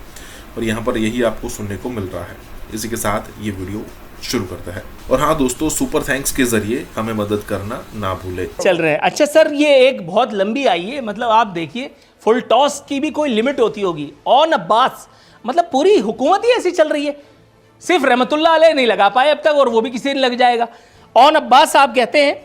और यहाँ पर यही आपको सुनने को मिल रहा है। इसी के साथ ये वीडियो शुरू करता है। और हाँ दोस्तों, सुपर थैंक्स के जरिए हमें मदद करना ना भूले। चल रहे हैं। अच्छा सर, ये एक बहुत लंबी आई है, मतलब आप देखिए फुल टॉस की भी कोई लिमिट होती होगी। ऑन अब्बास मतलब पूरी हुकूमत ही ऐसी चल रही है, सिर्फ रहमतुल्लाह अलैह नहीं लगा पाए अब तक, और वो भी किसी दिन लग जाएगा। ऑन अब्बास साहब कहते हैं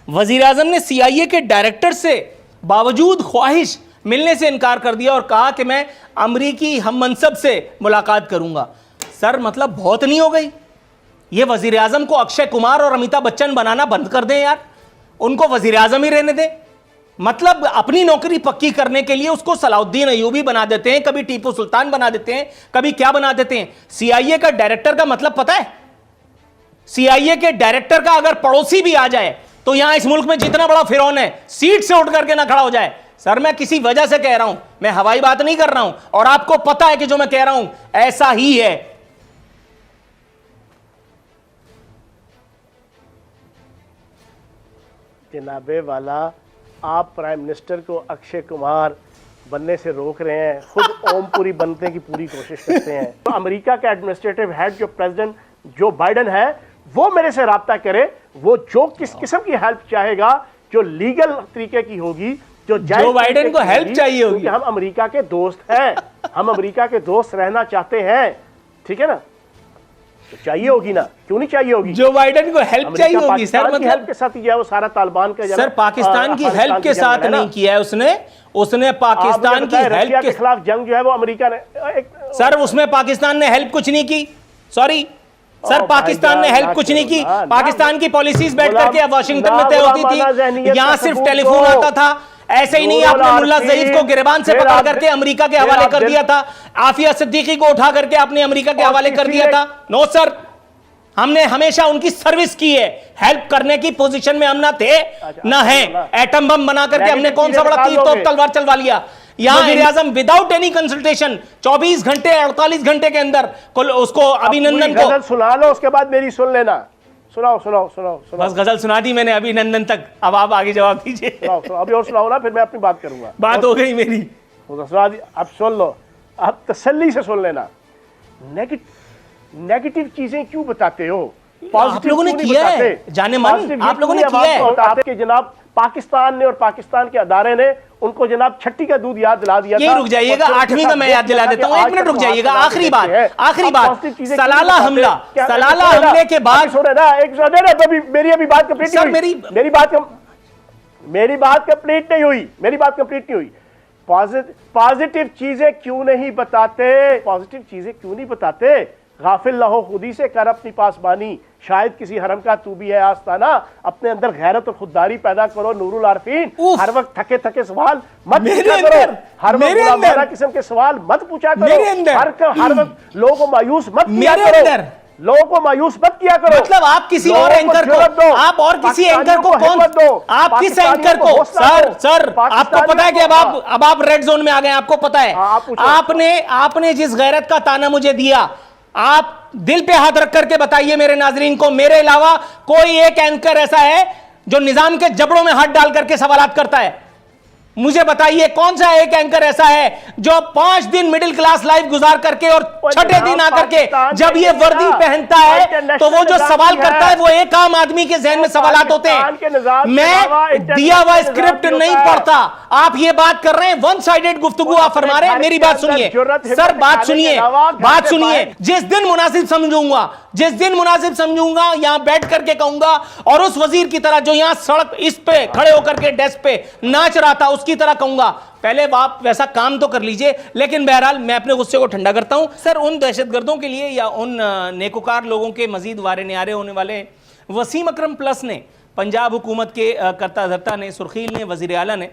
वजीर आजम ने CIA के डायरेक्टर से बावजूद ख्वाहिश मिलने से इनकार कर दिया और कहा कि मैं अमरीकी हम मनसब से मुलाकात करूंगा। सर मतलब बहुत नहीं हो गई? ये वजीर आजम को अक्षय कुमार और अमिताभ बच्चन बनाना बंद कर दें यार, उनको वजीर आजम ही रहने दें। मतलब अपनी नौकरी पक्की करने के लिए उसको सलाउद्दीन अयूबी बना देते हैं, कभी टीपू सुल्तान बना देते हैं, कभी क्या बना देते हैं। CIA का डायरेक्टर का मतलब पता है? CIA के डायरेक्टर का अगर पड़ोसी भी आ जाए तो यहां इस मुल्क में जितना बड़ा फिरौन है सीट से उठ करके ना खड़ा हो जाए। सर मैं किसी वजह से कह रहा हूं, मैं हवाई बात नहीं कर रहा हूं, और आपको पता है कि जो मैं कह रहा हूं ऐसा ही है। जनाबे वाला, आप प्राइम मिनिस्टर को अक्षय कुमार बनने से रोक रहे हैं, खुद ओमपुरी बनने की पूरी कोशिश करते हैं। तो अमेरिका का एडमिनिस्ट्रेटिव हेड जो प्रेसिडेंट जो बाइडन है वो मेरे से रब्ता करे, वो जो किस किस्म की हेल्प चाहेगा, जो लीगल तरीके की होगी, जो बाइडन को हेल्प चाहिए होगी। हम अमेरिका के दोस्त हैं, हम अमेरिका के दोस्त रहना चाहते हैं, ठीक है ना, तो चाहिए होगी ना, क्यों नहीं चाहिए होगी? जो बाइडन को हेल्प चाहिए होगी सर, मतलब हेल्प के साथ किया वो सारा तालिबान का सर पाकिस्तान की हेल्प के साथ नहीं किया है उसने पाकिस्तान की हेल्प के खिलाफ जंग जो है वो अमेरिका ने सर, उसमें पाकिस्तान ने हेल्प कुछ नहीं की। सॉरी सर, पाकिस्तान ने हेल्प कुछ नहीं की। पाकिस्तान की पॉलिसीज बैठ करके वाशिंगटन में तय होती थी, यहाँ सिर्फ टेलीफोन आता था। ऐसे ही नहीं आपने मुल्ला ज़ईफ को गिरबान से पकड़ करके अमेरिका के हवाले कर दिया था, आफिया सिद्दीकी को उठा करके आपने अमेरिका के हवाले कर दिया था। नो सर, हमने हमेशा उनकी सर्विस की है, हेल्प करने की पोजीशन में हम ना थे ना है। एटम बम बना करके हमने कौन सा बड़ा तीर तोप तलवार चलवा लिया? यहाँ वज़ीर आज़म विदाउट एनी कंसल्टेशन 24 घंटे 48 घंटे के अंदर उसको अभिनंदन को सुना लो, उसके बाद मेरी सुन लेना। सुनाओ। बस गजल सुना दी मैंने अभिनंदन तक, अब आप आगे जवाब दीजिए। सुनाओ, अभी और सुनाओ ना, फिर मैं अपनी बात करूंगा। बात हो गई मेरी, सुना दी, अब सुन लो, अब तसल्ली से सुन लेना। नेगेटिव चीजें क्यों बताते हो? आप लोगों ने किया है, जाने मन आप लोगों ने किया है। आपके जनाब पाकिस्तान ने और पाकिस्तान के अदारे ने उनको जनाब छठी का दूध याद दिला दिया था। रुक जाइएगा, 8वीं का मैं याद दिला देता हूं, 1 मिनट रुक जाइएगा। आखिरी बात सलाला हमले के बाद मेरी अभी बात कंप्लीट नहीं हुई। मेरी बात कंप्लीट नहीं हुई। पॉजिटिव चीजें क्यों नहीं बताते? गाफिल लहो खुदी से कर अपनी पासबानी, शायद किसी हरम का तू भी है आस्ताना। अपने अंदर गैरत और खुददारी पैदा करो नूरुल आरफीन। हर वक्त थके सवाल मत पूछा करो, हर वक्त किस्म के सवाल मत पूछा करो, हर वक्त लोगों को मायूस मत किया करो। मतलब आप किसी और एंकर को, आप और किसी एंकर को कौन, आप किस एंकर को? सर आपको पता है कि अब आप रेड जोन में आ गए, आपको पता है। आपने जिस गैरत का ताना मुझे दिया, आप दिल पे हाथ रख करके बताइए मेरे नाजरीन को, मेरे अलावा कोई एक एंकर ऐसा है जो निजाम के जबड़ों में हाथ डाल करके सवालात करता है? मुझे बताइए कौन सा एक एंकर ऐसा है जो 5 दिन मिडिल क्लास लाइफ गुजार करके और छठे दिन आकर के जब ये वर्दी पहनता है तो वो जो सवाल करता है वो एक आम आदमी के जहन में सवालात होते हैं। मैं दिया हुआ स्क्रिप्ट नहीं पढ़ता। आप ये बात कर रहे हैं, वन साइडेड गुफ्तगू आप फरमा रहे हैं। मेरी बात सुनिए सर, बात सुनिए। जिस दिन मुनासिब समझूंगा यहां बैठ करके कहूंगा, और उस वजीर की तरह जो यहां सड़क इस पे खड़े होकर के डेस्क पे नाच रहा था उसकी तरह कहूंगा। पहले आप वैसा काम तो कर लीजिए। लेकिन बहरहाल मैं अपने गुस्से को ठंडा करता हूं। सर, उन दहशतगर्दों के लिए या उन नेकोकार लोगों के मजीद वारे न्यारे होने वाले वसीम अकरम प्लस ने, पंजाब हुकूमत के करता धरता ने, सुर्खील ने, वजीर आला ने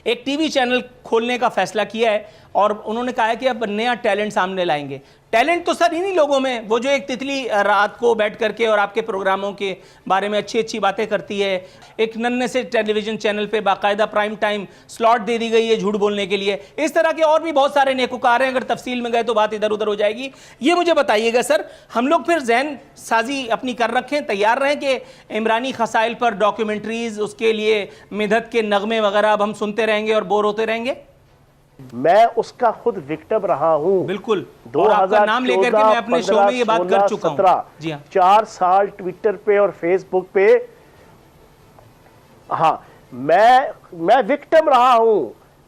एक टीवी चैनल खोलने का फैसला किया है और उन्होंने कहा है कि अब नया टैलेंट सामने लाएंगे। टैलेंट तो सर इन्हीं लोगों में, वो जो एक तितली रात को बैठ करके और आपके प्रोग्रामों के बारे में अच्छी अच्छी बातें करती है। एक नन्हे से टेलीविजन चैनल पे बाकायदा प्राइम टाइम स्लॉट दे दी गई है झूठ बोलने के लिए। इस तरह के और भी बहुत सारे नेकोकार हैं, अगर तफसील में गए तो बात इधर उधर हो जाएगी। ये मुझे बताइएगा सर, हम लोग फिर जहन साजी अपनी कर रखें, तैयार रहें कि इमरानी खसाइल पर डॉक्यूमेंट्रीज, उसके लिए मिधत के नगमे वगैरह अब हम सुनते रहेंगे और बोर होते रहेंगे? मैं उसका खुद विक्टिम रहा हूं। बिल्कुल, और आपका नाम लेकर के मैं अपने शो में ये बात कर चुका हूं। जी हाँ, 4 साल ट्विटर पे और फेसबुक पे, हाँ मैं विक्टिम रहा हूं।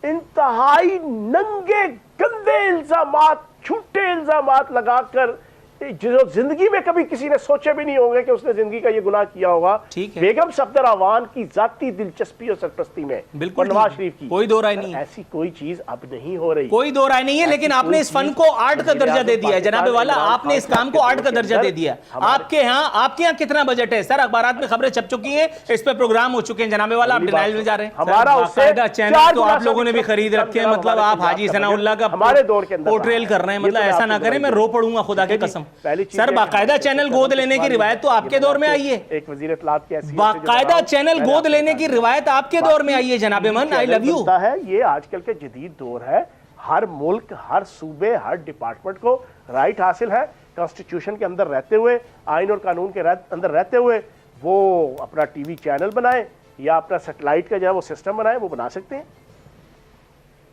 इंतहाई नंगे गंदे इल्जामात, झूठे इल्जामात लगाकर, जो जिंदगी में कभी किसी ने सोचे भी नहीं होंगे कि उसने जिंदगी का ये गुनाह किया होगा। बेगम सफदर अवान की जाती दिलचस्पी और सरपरस्ती में, बिल्कुल नवाज शरीफ की कोई दो राय नहीं है। ऐसी कोई चीज अब नहीं हो रही, कोई दो राय नहीं है। लेकिन आपने इस फन को आर्ट का दर्जा दे दिया है जनाबे वाला, आपने इस काम को आर्ट का दर्जा दे दिया। आपके यहाँ कितना बजट है सर? अखबारात में खबरें छप चुकी है, इस पे प्रोग्राम हो चुके हैं जनाबे वाला, आप डिनाइल में जा रहे हैं। हमारा चैनल तो आप लोगों ने भी खरीद रखे हैं, मतलब आप हाजी सनाउल्लाह का हमारे दौर के अंदर पोर्ट्रेल कर रहे हैं। मतलब ऐसा ना करें, मैं रो पड़ूंगा खुदा की कसम। सर, बाकायदा चैनल गोद लेने की रिवायत तो आपके दौर में आई है। एक वजीर इत्तलात की हैसियत से बाकायदा चैनल गोद लेने की रिवायत आपके दौर में आई है जनाबे मन। I love you. ये आजकल के जदीद दौर है। हर मुल्क, हर सूबे, हर डिपार्टमेंट को राइट हासिल है कॉन्स्टिट्यूशन के अंदर रहते हुए, आइन और कानून के अंदर रहते हुए वो अपना टीवी चैनल बनाए या अपना सैटेलाइट का जो है वो सिस्टम बनाए, वो बना सकते हैं।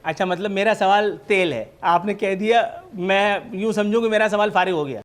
अच्छा, मतलब मेरा सवाल तेल है, आपने कह दिया, मैं यूं समझूं कि मेरा सवाल फारिग हो गया।